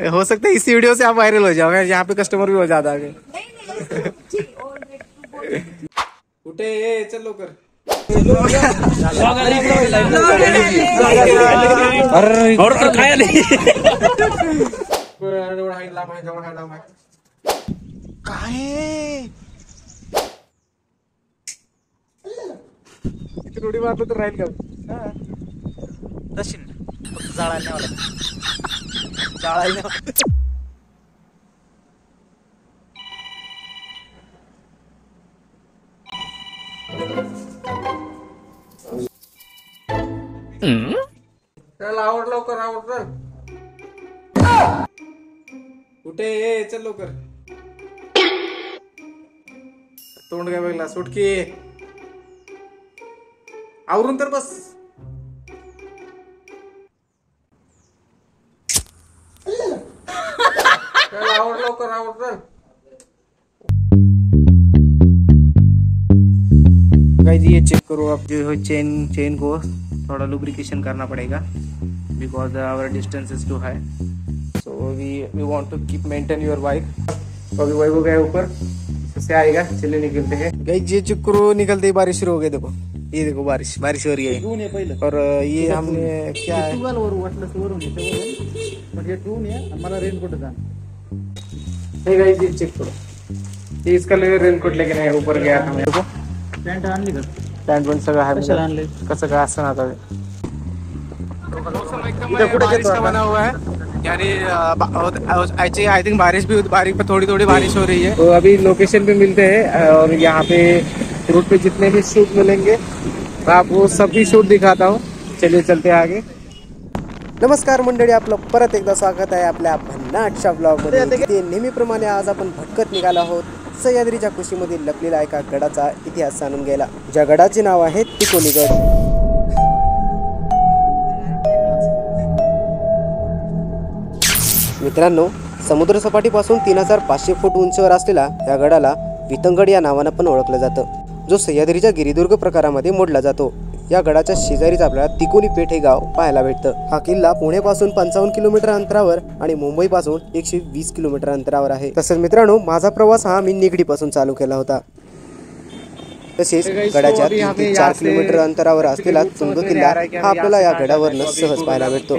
हो सकता है इसी वीडियो से आप वायरल हो जाओगे, यहाँ पे कस्टमर भी हो जाता है। उठे चल लवकर। और खाया नाही काय रोडी मारलं तर राहील का? तशी जाळायला जाळायला चल आवड लवकर आवड चल। कुठे चल लवकर। तोंड काय बघला सुटकी आवरून तर बस। चल आवड लवकर आवड चल। गाइस ये चेक करो आप, जो है चेन को थोड़ा लुब्रिकेशन करना पड़ेगा because our distance is too high, so we want to keep maintain your bike. तो अभी वही गए ऊपर से आएगा, चलिए निकलते हैं। गाइस ये चेक करो, निकलते ही बारिश शुरू हो गई। देखो ये देखो बारिश हो रही है। और ये हमने क्या है गाइस ये चेक करो, ये इसका रेनकोट लेके नहीं ऊपर गया था मेरे को। पॅन्ट आणली का? पॅन्ट पण सगळं आहे, आणले कसं काय असं आता बारिश का बना हुआ है, यानी आई थिंक बारिश पे थोड़ी बारिश हो रही है। तो अभी लोकेशन पे मिलते हैं और यहाँ पे रूट पे जितने भी शूट मिलेंगे आपको सभी शूट दिखाता हूँ। चलिए चलते हैं आगे। नमस्कार मंडळी, आपलं परत एकदा स्वागत आहे आपल्या भन्नाटच्या ब्लॉगमध्ये। नेहमीप्रमाणे आज आपण भटकत निघालो आहोत सह्याद्रीच्या कुशीमध्ये लपलेला एका गडाचा इतिहास जाणून घ्यायला, ज्या गडाचे नाव आहे तिकोनी गड। मित्रांनो, समुद्र सपाटीपासून 3500 फूट उंचीवर असलेला या गडाला वितंगड या नावानं पण ओळखलं जातं, जो सह्याद्रीच्या गिरिदुर्ग प्रकारामध्ये मोडला जातो। या गडाच्या शेजारीच आपल्याला तिकोनी पेठ हे गाव पाहायला भेटतं। हा किल्ला पुण्यापासून 55 किलोमीटर अंतरावर आणि मुंबईपासून 120 किलोमीटर अंतरावर आहे। तसंच मित्रांनो, माझा प्रवास हा मी निगडीपासून चालू केला होता। तसेच गडाच्या 3 ते 4 किलोमीटर अंतरावर असलेला तुंग किल्ला हा आपल्याला या गडावरनं सहज पाहायला भेटतो।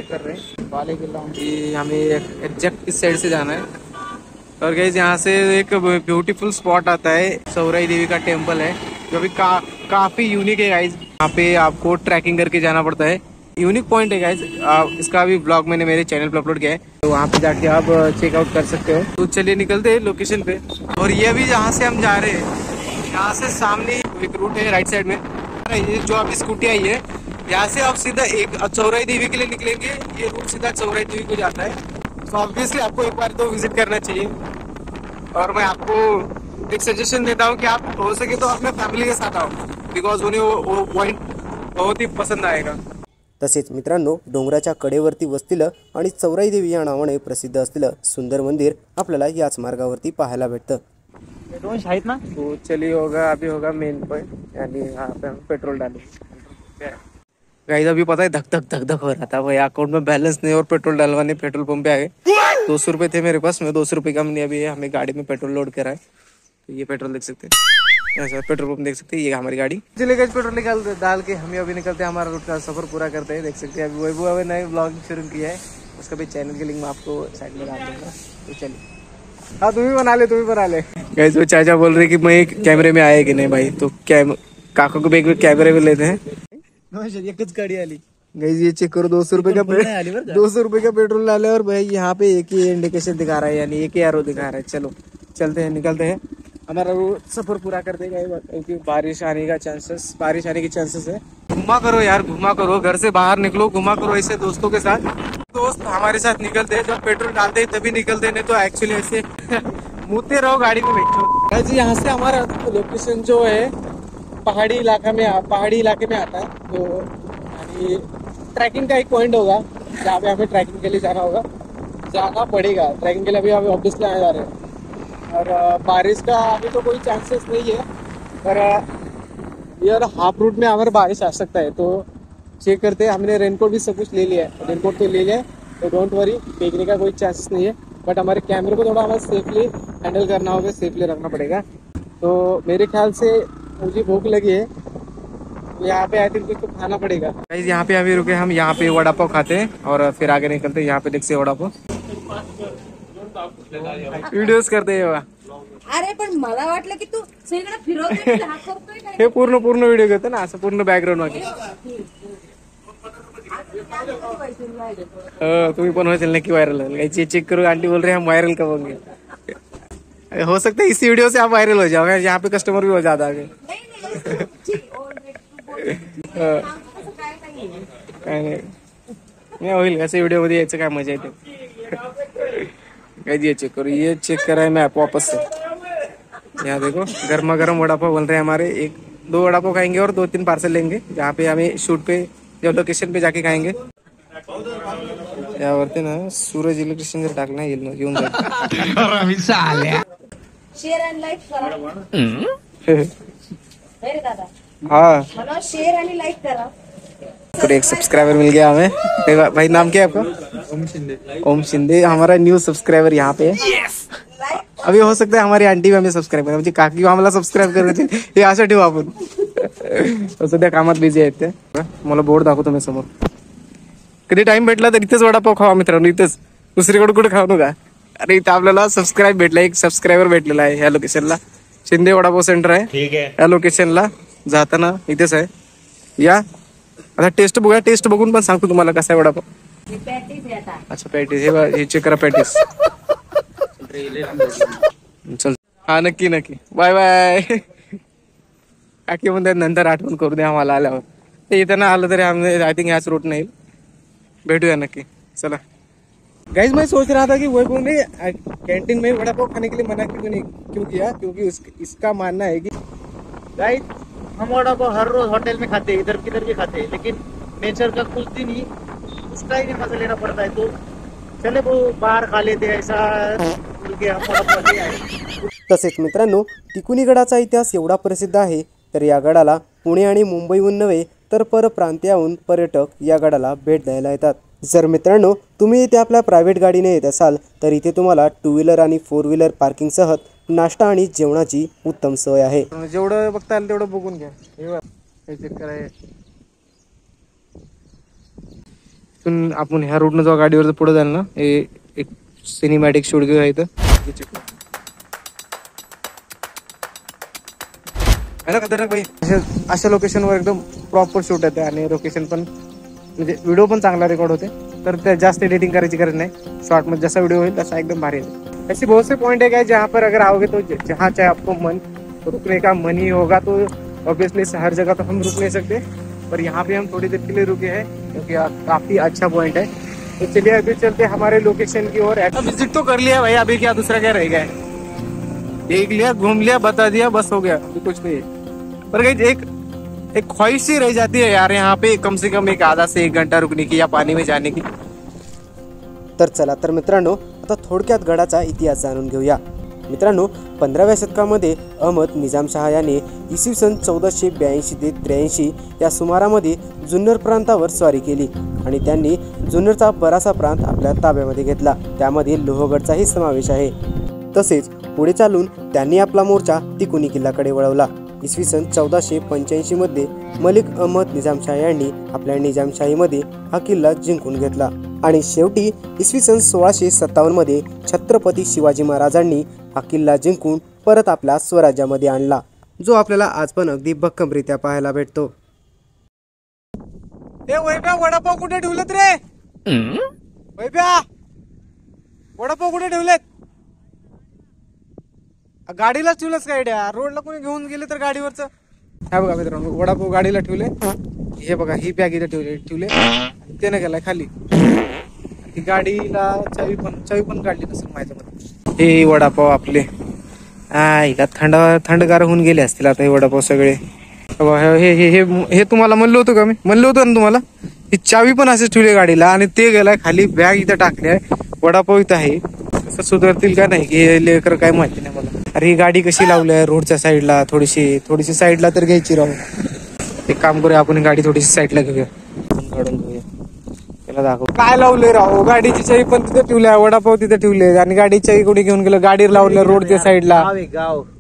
हमें एग्जैक्ट इस साइड से जाना है और गाइस यहाँ से एक ब्यूटीफुल स्पॉट आता है, चौराई देवी का टेम्पल है, जो भी काफी यूनिक है गाइस। यहाँ पे आपको ट्रैकिंग करके जाना पड़ता है, यूनिक पॉइंट है गाइस। इसका भी ब्लॉग मैंने मेरे चैनल पे अपलोड किया है, तो वहाँ पे जाके आप चेकआउट कर सकते हो। तो चलिए निकलते हैं लोकेशन पे। और ये अभी जहाँ से हम जा रहे हैं, यहाँ से सामने एक रूट है राइट साइड में, ये जो अभी स्कूटी आई है, यहाँ से आप सीधा एक चौराई देवी के लिए निकलेंगे। ये रूट सीधा चौराई देवी को जाता है, तो ऑब्वियसली आपको एक बार तो विजिट करना चाहिए। और मैं आपको एक सजेशन देता हूँ कि आप हो सके तो अपने फॅमिली के साथ आओ, बिकॉज उन्हें वो पॉइंट बहुत ही पसंद आएगा। तसेच मित्रांनो, डोंगराच्या कडेवरती वसलेलं आणि चौराई देवी या नावाने प्रसिद्ध असलेलं सुंदर मंदिर आपल्याला याच मार्गावरती पाहायला भेटतं। 200 आहेत ना। तो चलिए अभी होगा मेन पॉइंट, यानी यहाँ पे हम पेट्रोल डालेंगे। गाइस अभी पता है धक हो रहा था भाई, अकाउंट में बैलेंस नहीं और पेट्रोल डलवाने पेट्रोल पंप पे आ गए। 200 रुपए थे मेरे पास, मैं 200 रुपए का मैंने अभी हमें गाड़ी में पेट्रोल लोड करा है। तो ये पेट्रोल देख सकते हैं, ऐसा पेट्रोल पंप देख सकते हैं, ये हमारी गाड़ी। चलिए गाइस पेट्रोल डाल के हम अभी निकलते हैं, हमारा रूट का सफर पूरा करते हैं। देख सकते हैं अभी वैभव अभी नए ब्लॉग शुरू किया है, उसका भी चैनल की लिंक मैं आपको साइड में डाल दूंगा। तो चलिए, हाँ तुम्हें बना ले। गाइस वो चाचा बोल रहे कि मैं कैमरे में आए कि नहीं भाई, तो काका को भी कैमरे में लेते हैं। एकच गाडी आली गाइस ये चेक करो, 200 रुपए का 200 रुपए का पेट्रोल डाले और भाई यहाँ पे एक ही इंडिकेशन दिखा रहा है, यानी एक ही एरो दिखा रहा है। चलो चलते हैं, निकलते हैं, हमारा वो सफर पूरा करते हैं। क्योंकि बारिश आने की चांसेस है। घुमा करो यार, घुमा करो, घर से बाहर निकलो, घुमा करो ऐसे दोस्तों के साथ। दोस्त हमारे साथ निकलते हैं, जब पेट्रोल डालते हैं तभी निकलते हैं, नहीं तो एक्चुअली ऐसे मुँहते रहो गाड़ी में बैठो। गाइस यहाँ से हमारा लोकेशन जो है पहाड़ी इलाके में आता है, तो ट्रैकिंग का एक पॉइंट होगा जहाँ पे हमें ट्रैकिंग के लिए जाना पड़ेगा। ट्रैकिंग के लिए अभी हम ऑब्वियसली आने जा रहे हैं, और बारिश का अभी तो कोई चांसेस नहीं है, पर यार हाफ रूट में अगर बारिश आ सकता है तो चेक करते हैं। हमने रेनकोट भी सब कुछ ले लिया है, रेनकोट तो ले लिया है, तो डोंट वरी, फेंकने का कोई चांसेस नहीं है, बट हमारे कैमरे को थोड़ा हमें सेफली हैंडल करना होगा, सेफली रखना पड़ेगा। तो मेरे ख्याल से मुझे भूख लगी है, तो यहाँ पे आई थिंक कुछ तो खाना पड़ेगा। गाइस यहाँ पे अभी रुके, हम यहाँ पे वड़ा पाव खाते हैं और फिर आगे निकलते हैं। यहाँ पे देखते वड़ा पाव व्हिडिओज करते हैं बघा। अरे पण मला वाटलं की तू सगळीकडे फिरवतोय की हात करतोय काय? हे पूर्ण व्हिडिओ घेतो ना, असं पूर्ण बॅकग्राऊंड मध्ये। तुम्ही पण होतील नक्की वायरल। चेक करो, आंटी बोल रहे हम वायरल कब होंगे। हो सकता है इसी वीडियो से आप वायरल हो जाओ, यहाँ पे कस्टमर भी हो जाता आगे। काय नाही होईल असं व्हिडिओ मध्ये यायचं, काय मजा येते। ये चेक करो, ये चेक करा है मैं वापस से। यहाँ देखो गर्मा गर्म वड़ा पाव बन रहे हैं हमारे। 1-2 वड़ा पाव खाएंगे और 2-3 पार्सल लेंगे, जहाँ पे हमें शूट पे या लोकेशन पे जाके खाएंगे। यावरती ना सूरज इलेक्ट्रिशियन जर टाकला येऊन जाईल। शेअर आणि लाईक करा रे दादा, हाँ मला शेअर आणि लाईक करा। तो एक सब्सक्राइबर मिल गया हमें। भाई नाम क्या है आपका? ओम शिंदे। ओम शिंदे हमारा न्यू सब्सक्राइबर यहाँ पे है। अभी हो सकता है हमारी आंटी भी हमें सब्सक्राइब करे, म्हणजे काकी आम्हाला सबस्क्राईब करायची हे असं ठेवू आपण। सध्या कामात बिझी आहेत ते। मला बोर्ड दाखवतो मी समोर। कधी टाइम भेटला तर इथेच वडापाव खावा मित्रांनो, इथेच, दुसरीकडे कुठे खाऊ नका। अरे इथं आपल्याला सबस्क्राईब भेटला, एक सबस्क्रायबर भेटलेला आहे ह्या लोकेशनला। शिंदे वडापाव सेंटर आहे, ठीक आहे। या लोकेशनला जाताना इथेच आहे या। आता टेस्ट बघूया, टेस्ट बघून पण सांगतो तुम्हाला कसा आहे वडापाव। अच्छा पॅटीस, हे चेक करा पॅटीस। चल हा नक्की नक्की, बाय बाय। काकी म्हणतात नंतर आठवण करू दे आम्हाला आल्यावर। ते इथं ना आलं तरी आम्ही आई थिंक ह्याच रूट नाही, भेटूया नक्की। चला गाइस, मैं सोच रहा था कि वैभव ने कैंटीन में वड़ा पाव खाने के लिए मना क्यों किया, क्योंकि इसका मानना है कि गाइस हम वड़ा पाव हर रोज होटल में खाते हैं, इधर किधर भी खाते हैं, लेकिन नेचर का कुछ दिन ही उसका ही नहीं मजा लेना पड़ता है, तो चले वो बाहर खा लेते हैं ऐसा बोल के हम वड़ा पाव ले आए। तसेच मित्रांनो, तिकुनी गडाचा इतिहास एवढा प्रसिद्ध आहे, तर या गडाला पुणे आणि मुंबईहून नव्हे तर परप्रांतीयाहून पर्यटक या गडाला भेट द्यायला येतात। जर मित्रांनो तुम्ही इथे आपल्या प्रायव्हेट गाडीने येत असाल तर इथे तुम्हाला 2 व्हीलर आणि 4 व्हीलर पार्किंगसह नाश्ता आणि जेवणाची उत्तम सोय आहे। जेवढं बघता आलं तेवढं बघून घ्या। हे चेक करा, इथून आपण ह्या रोडनं जेव्हा गाडीवर पुढे जाईल ना, हे एक सिनेमॅटिक शूट घेऊ इथं। अशा लोकेशनवर एकदम प्रॉपर शूट येते आणि लोकेशन पण म्हणजे व्हिडिओ पण चांगला रेकॉर्ड होते, तर त्या जास्त एडिटिंग करायची गरज नाही। शॉर्ट में जैसा वीडियो होईल तसा एकदम भारी है। ऐसी बहुत से पॉइंट है क्या जहाँ पर अगर आओगे तो जहाँ चाहे आपको मन रुकने का मन ही होगा, तो ऑब्वियसली हर जगह तो हम रुक नहीं सकते, पर यहाँ पे हम थोड़ी देर के लिए रुके हैं क्योंकि काफी अच्छा पॉइंट है। तो चलिए अभी चलते हमारे लोकेशन की ओर। विजिट तो कर लिया भाई, अभी क्या दूसरा क्या रह गया? देख लिया, घूम लिया, बता दिया, बस हो गया, अभी कुछ नहीं है। पर एक ख्वाहिश ही रह जाती है यार, यहाँ पे कम से कम एक आधा से 1 घंटा रुकने की या पानी में जाने की। तर चला तर मित्रांनो, आता थोडक्यात गडाचा इतिहास जाणून घेऊया। मित्रांनो, 15व्या शतकामध्ये अहमद निजामशहा याने इसवी सन 1482 ते 83 या सुमारामध्ये जुन्नर प्रांतावर स्वारी केली आणि त्यांनी जुन्नरचा बराचसा प्रांत आपल्या ताब्यामध्ये घेतला, त्यामध्ये लोहगडचाही समावेश आहे। तसेच पुढे चालून त्यांनी आपला मोर्चा तिकुनी किल्ल्याकडे वळवला। इसवी सन 1485 मध्ये मलिक अहमद निजामशाह यांनी आपल्या निजामशाहीमध्ये हा किल्ला जिंकून घेतला आणि शेवटी इसवी सन 1657 मध्ये छत्रपती शिवाजी महाराजांनी हा किल्ला जिंकून परत आपल्या स्वराज्यामध्ये आणला, जो आपल्याला आज पण अगदी भक्कमरित्या पाहायला भेटतो। वडापाव कुठे ठेवलेत रे? वैभ्या वडापाव कुठे ठेवलेत? गाडीलाच ठेवलंच काय द्या, रोडला कोणी घेऊन गेले तर गाडीवरच। हा बघा मित्रांनो, वडापाव गाडीला ठेवले, हे बघा ही बॅग इथे ठेवले त्याने गेलाय खाली। ही गाडीला चावी पण काढली नसेल माझ्यामध्ये। हे वडापाव आपले इला थंडगार होऊन गेले असतील आता हे वडापाव सगळे। हे तुम्हाला म्हणलं होतं का, मी म्हणलं होतं ना तुम्हाला, ही चावी पण असेच ठेवली गाडीला आणि ते गेलाय खाली, बॅग इथं टाकली, वडापाव इथं आहे। कसं सुधारतील का नाही हे लेकर काय माहिती नाही मला। अरे ही गाडी कशी लावली आहे रोडच्या साईडला, थोडीशी साईडला तर घ्यायची राहू। एक काम करूया, आपण गाडी थोडीशी साईडला घेऊया, काढून घेऊया। त्याला दाखव काय लावले राहू, गाडीची चावी पण तिथे ठेवल्या, वडापाव तिथे ठेवले आणि गाडीची चावी कोणी घेऊन गेलं, गाडी लावलं रोडच्या साईडला. गाव आहे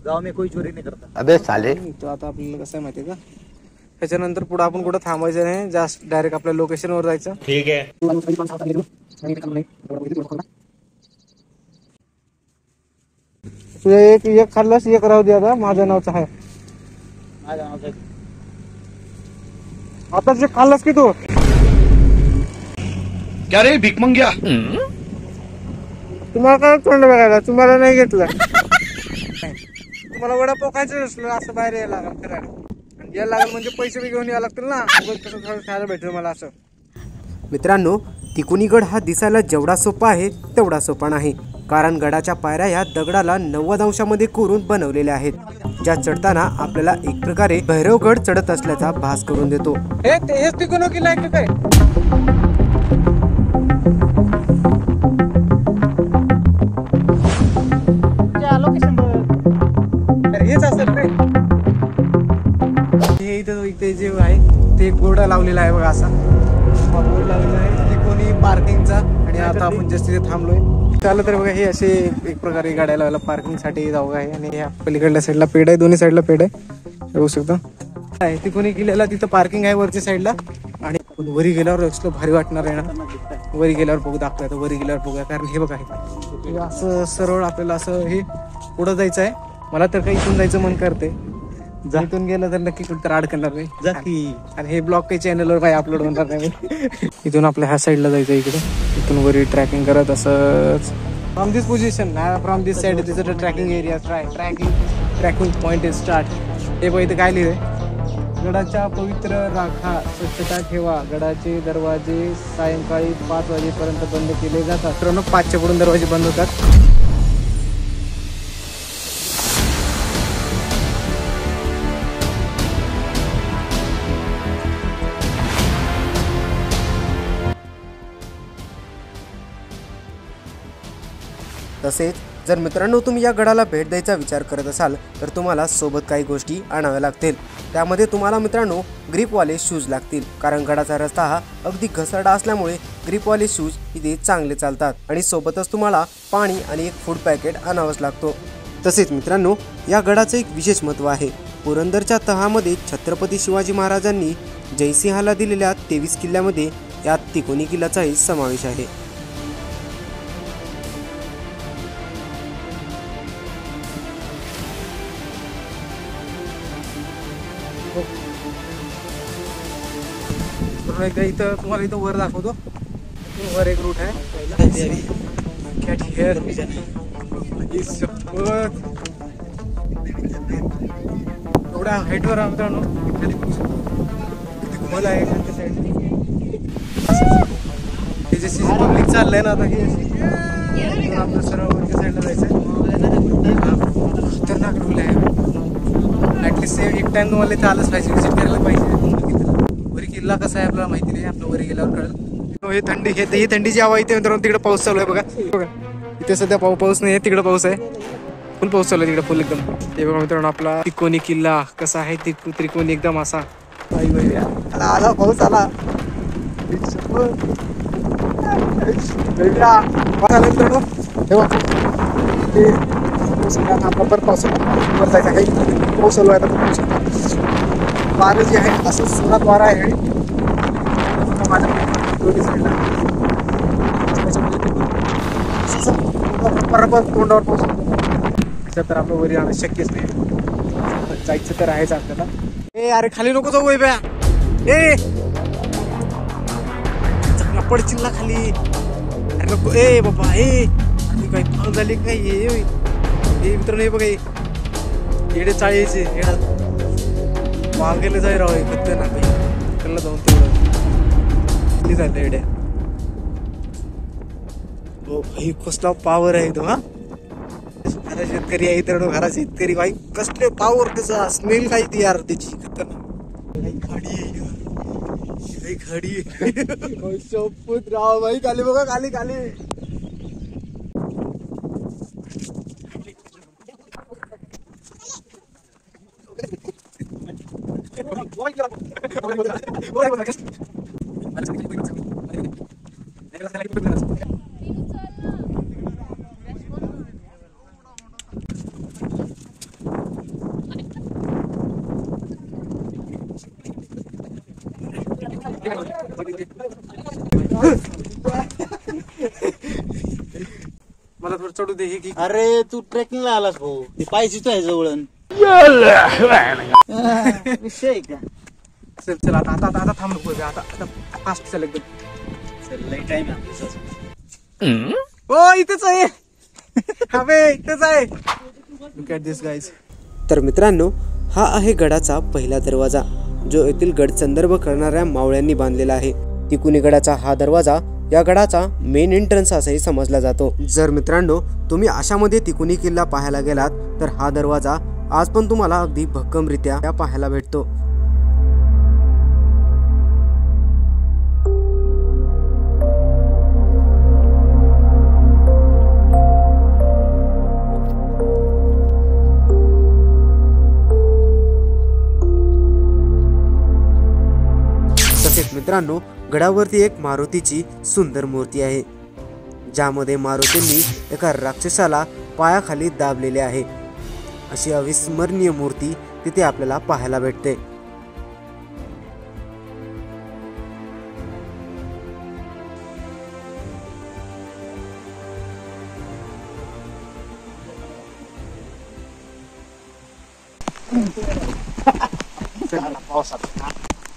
गाव में कोई चोरी नहीं करता. अबे साले. तो आता आपल्याला कसं आहे माहितीये का, त्याच्यानंतर पुढे आपण कुठं थांबायचं नाही, जास्त डायरेक्ट आपल्या लोकेशन वर जायचं. ठीक है. तुझ्या एक खाल्लास, एक राहू दे. आता माझ्या नावचं आहे आता जे खाल्लास की तू. क्या रे भीक मंग्या. तुम्हाला काय तोंड बघायला, तुम्हाला नाही घेतलं. तुम्हाला वडापाव खायचं असलं असं बाहेर यायला लागल फिरायला, आणि यायला लागल म्हणजे पैसे बी घेऊन यायला लागतील ना, कसं खायला भेटेल मला असं. मित्रांनो, तिकोनी गड हा दिसायला जेवढा सोपा आहे तेवढा सोपा नाही, कारण गडाच्या पायऱ्या ह्या दगडाला 90 अंशामध्ये कोरून बनवलेल्या आहेत, ज्या चढताना आपल्याला एक प्रकारे भैरवगड चढत असल्याचा भास करून देतो. हेच तिकोनी किल्ला आहे काय? लोकेशन हेच असेल रे. हे इथे जे आहे ते एक बोर्ड लावलेला आहे बघा, असा बोर्ड लावलेला आहे तिकोनी पार्किंगचा. आणि आता आपण जस्ट तिथे थांबलोय. चाललं तर बघा, हे असे एक प्रकारे गाड्या लावायला पार्किंग साठी जाऊ आहे. आणि ह्या पलीकडल्या साईडला पेड आहे, दोन्ही साईडला पेड आहे, बघू शकता. तिकोनी किल्ल्याला तिथं पार्किंग आहे वरच्या साईडला. आणि वरी गेल्यावर एक्सट्रा भारी वाटणार आहे ना, वरी गेल्यावर बघू दाखवूया, वरी गेल्यावर बघूया. कारण हे बघा हे असं सरळ आपल्याला असं हे पुढं जायचं आहे. मला तर काही इथून जायचं मन करते, इथून गेलं तर नक्की कुठं तर अडकणार नाही. आणि हे ब्लॉग काही चॅनलवर काही अपलोड होणार नाही. इथून आपल्या ह्या साईडला जायचं, इकडे इथून वरी ट्रॅकिंग करत असंच from this position, from this side this trekking area, trekking point is start. हे बघ इथे काय लिहिलंय, गडाच्या पवित्र राखा, स्वच्छता ठेवा, गडाचे दरवाजे सायंकाळी 5 वाजेपर्यंत बंद केले जातात. मित्रांनो 5च्या पुढून दरवाजे बंद होतात. तसेच जर मित्रांनो तुम्ही या गडाला भेट द्यायचा विचार करत असाल तर तुम्हाला सोबत काही गोष्टी आणाव्या लागतील. त्यामध्ये तुम्हाला मित्रांनो ग्रिपवाले शूज लागतील, कारण गडाचा रस्ता हा अगदी घसरडा असल्यामुळे ग्रिपवाले शूज इथे चांगले चालतात. आणि सोबतच तुम्हाला पाणी आणि एक फूड पॅकेट आणावाच लागतो. तसेच मित्रांनो, या गडाचं एक विशेष महत्त्व आहे. पुरंदरच्या तहामध्ये छत्रपती शिवाजी महाराजांनी जयसिंहाला दिलेल्या 23 किल्ल्यामध्ये या तिकोनी किल्ल्याचाही समावेश आहे. एकदा इथं तुम्हाला इथं वर दाखवतो, वर एक रूट आहे. एवढ्या हाईटवर मित्रांनो खाली खोल आहे. हे जे पब्लिक चाललंय ना आता, हे आपलं सर्व वरच्या साईडला जायचं खतरनाक रूल आहे. ऍटलिस्ट एक टाइम तुम्हाला इथं आलंच पाहिजे, विजिट करायला पाहिजे. वरी किल्ला कसा आहे आपल्याला माहिती नाही, आपलं वरी गेल्यावर कळेल. हे थंडी, ही थंडीची हवा इथे मित्रांनो. तिकडे पाऊस चालू आहे बघा, बघा इथे सध्या पाऊस नाही आहे, तिकडे पाऊस आहे, फुल पाऊस चालू आहे तिकडे, फुल एकदम. ते बघा मित्रांनो आपला तिकोनी किल्ला कसा आहे, त्रिकोणी एकदम असा. आला पाऊस आला मित्रांनो. प्रॉपर पाऊस वर जायचा काही पाऊस चालू आहे आता. वारं जे आहे असं सुरात वारा आहे. तोंडावर पाऊस तर आपलं वरी आणणं शक्यच नाही, जायचं तर आहेच आपल्याला. ए अरे खाली नको जाऊ बया, ए पडचिन ना खाली. अरे नको ए बाबा, ए काही पाऊस झाली काही. हे मित्रांनो हे बघा, येडे चाळीचे येडा मागेले जाय राव, खतरनाक ना काही जाऊन तेवढं झालं येड्या. हो भाई कसला पावर आहे तो. हा घरा शेतकरी आहे तर घरा शेतकरी भाई, कसले पावर, त्याचा स्मेल काय ती यार त्याची खतरनाक. खाडी आहे, खाडी शपथ राव भाई. खाली बघा, खाली खाली. मला थोडं चढू दे की. अरे तू ट्रेकिंगला आलास भाऊ, ते पायची तो आहे जवळन विषय आहे का? चल चल आता आता आता थांब नको आता आता फास्ट चल एकदम. चल लई टाइम ओ इथेच आहे. अबे इथेच आहे. Look at this guys. तर मित्रांनो, हा आहे गडाचा पहिला दरवाजा, जो येथील गड संदर्भ करणाऱ्या मावळ्यांनी बांधलेला आहे. तिकुनी गडाचा हा दरवाजा या गडाचा मेन एंट्रन्स असाही समजला जातो. जर मित्रांनो तुम्ही अशामध्ये तिकुनी किल्ला पाहायला गेलात तर हा दरवाजा आज पण तुम्हाला अगदी भक्कमरित्या पाहायला भेटतो. तसेच मित्रांनो, गडावरती एक मारुतीची सुंदर मूर्ती आहे, ज्यामध्ये मारुतींनी एका राक्षसाला पायाखाली दाबलेले आहे. अशी अविस्मरणीय मूर्ती तिथे आपल्याला पाहायला भेटते.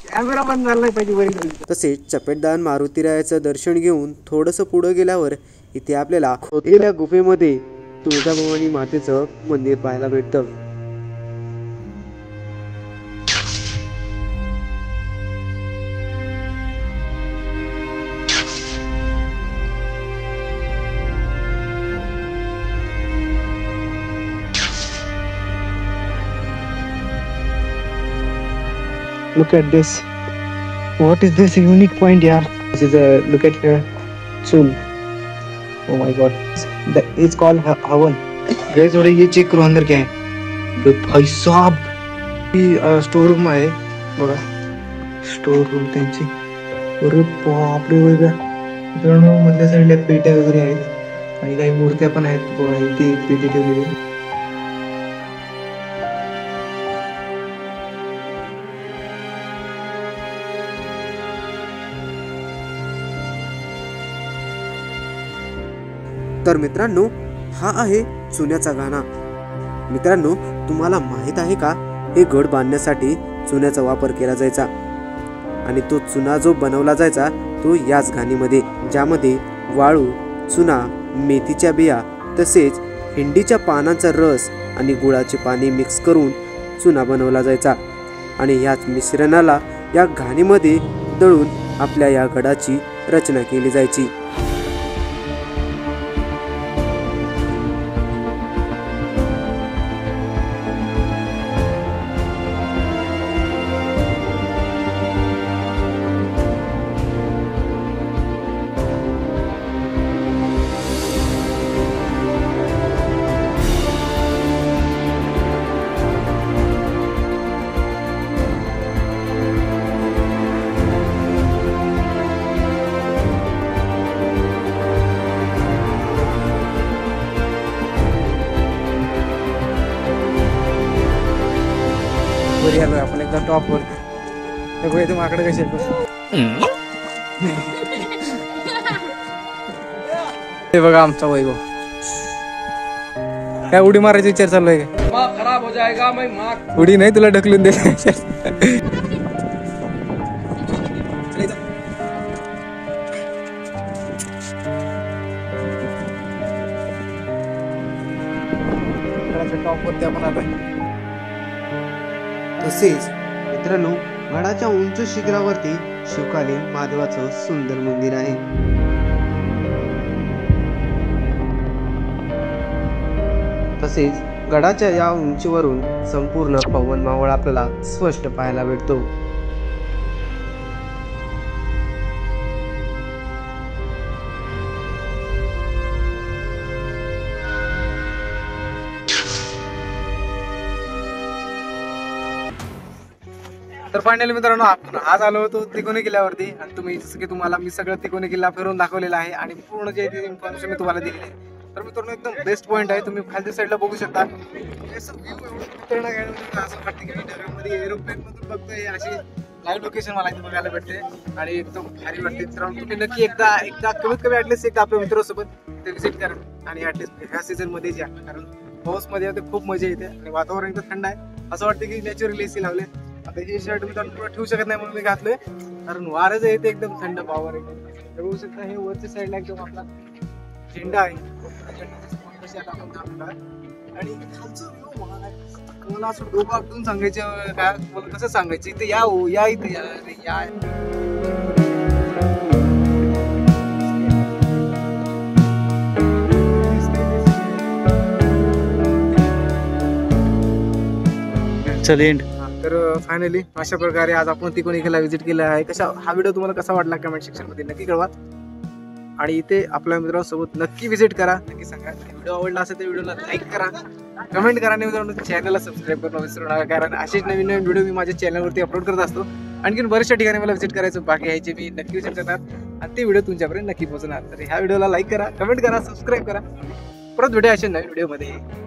कॅमेरा बंद झाला पाहिजे वरील. तसेच चपेटदान मारुतीरायाचं दर्शन घेऊन थोडंसं पुढं गेल्यावर इथे आपल्याला खोदलेल्या गुफेमध्ये तुळजाभवानी मातेचं मंदिर पाहायला भेटतं. Look at this. What is this unique point here? This is a look at here. Chul. Oh my god. It's called Havan. Guys, थोड़े ये चेक करो अंदर क्या है. भाई साहब, ही स्टोर रूम आहे बघा. स्टोर रूम त्यांची. अरे बापरे बघा. मित्रांनो मधल्या साईडला पेट्या वगैरे आहेत आणि काही मूर्त्या पण आहेत बघा. इथे एक पेटी ठेवलेली. तर मित्रांनो, हा आहे चुन्याचा घाणा. मित्रांनो, तुम्हाला माहित आहे का, हे गड बांधण्यासाठी चुन्याचा वापर केला जायचा आणि तो चुना जो बनवला जायचा तो याच घाणीमध्ये, ज्यामध्ये वाळू, चुना, मेथीच्या बिया तसेच हिंडीच्या पानांचा रस आणि गुळाचे पाणी मिक्स करून चुना बनवला जायचा आणि ह्याच मिश्रणाला या घाणीमध्ये दळून आपल्या या गडाची रचना केली जायची. वरी आलोय आपण एकदम टॉप वर. हे बघा तुम्ही आकडे कसे हे बघा आमचा वैभव. काय उडी मारायचा विचार चालू आहे का? खराब हो जाएगा. उडी नाही, तुला ढकलून दे. टॉप वरती आपण आलोय. तसेच मित्रांनो, गडाच्या उंच शिखरावरती शिवकालीन महादेवाचं सुंदर मंदिर आहे. तसेच गडाच्या या उंचीवरून संपूर्ण पवन मावळ आपल्याला स्पष्ट पाहायला भेटतो. तर फायनली मित्रांनो, आपण आज आलो होतो तिकोनी किल्ल्यावरती आणि तुम्ही जसं की तुम्हाला मी सगळं तिकोनी किल्ला फिरून दाखवलेला आहे आणि पूर्ण जे इन्फॉर्मेशन मी तुम्हाला दिली आहे. तर मित्रांनो, एकदम बेस्ट पॉईंट आहे. तुम्ही खालच्या साईडला बघू शकता. असं वाटतं की मी ढगामध्ये एरोप्लेन मधून बघतोय. अशी लाईव्ह लोकेशन मला इथे बघायला भेटते आणि एकदम भारी वाटते. मित्रांनो तुम्ही नक्की एकदा कमीत कमी ऍटलीस्ट एकदा आपल्या मित्रांसोबत ते विजिट करा आणि ऍटलीस्ट ह्या सीझन मध्ये या, कारण पाऊस मध्ये खूप मजा येते आणि वातावरण एकदम थंड आहे. असं वाटतं की नॅचरल एसी लावले. आता हे शर्ट मी तर ठेवू शकत नाही म्हणून मी घातलोय, कारण वारं जे येते एकदम थंड पावर एकदम. बघू शकता हे वरच्या साईडला एकदम आपला झेंडा आहे आपण दाखवणार. आणि खालचं view बघा. मला असं डोकं आपटून सांगायचं काय, मला कसं सांगायचं, इथे या हो, या इथे या रे, या. चल एंड. तर फायनली अशा प्रकारे आज आपण तिकोणीला व्हिजिट केलं आहे. हा व्हिडिओ तुम्हाला कसा वाटला कमेंट सेक्शन मध्ये नक्की कळवा आणि इथे आपल्या मित्रांसोबत नक्की व्हिजिट करा. नक्की सांगा व्हिडिओ आवडला असेल तर व्हिडिओला लाईक करा, कमेंट करा आणि मित्रांनो चॅनलला सबस्क्राईब करणं विसरू नका, कारण असेच नवीन नवीन व्हिडिओ मी माझ्या चॅनलवरती अपलोड करत असतो. आणखीन बऱ्याचशा ठिकाणी मला व्हिजिट करायचं बाकी आहे जे मी नक्की व्हिजिट करणार आणि ते व्हिडिओ तुमच्यापर्यंत नक्की पोहोचणार. तर ह्या व्हिडिओला लाईक करा, कमेंट करा, सबस्क्राईब करा. परत भेटूया अशा नवीन व्हिडिओमध्ये.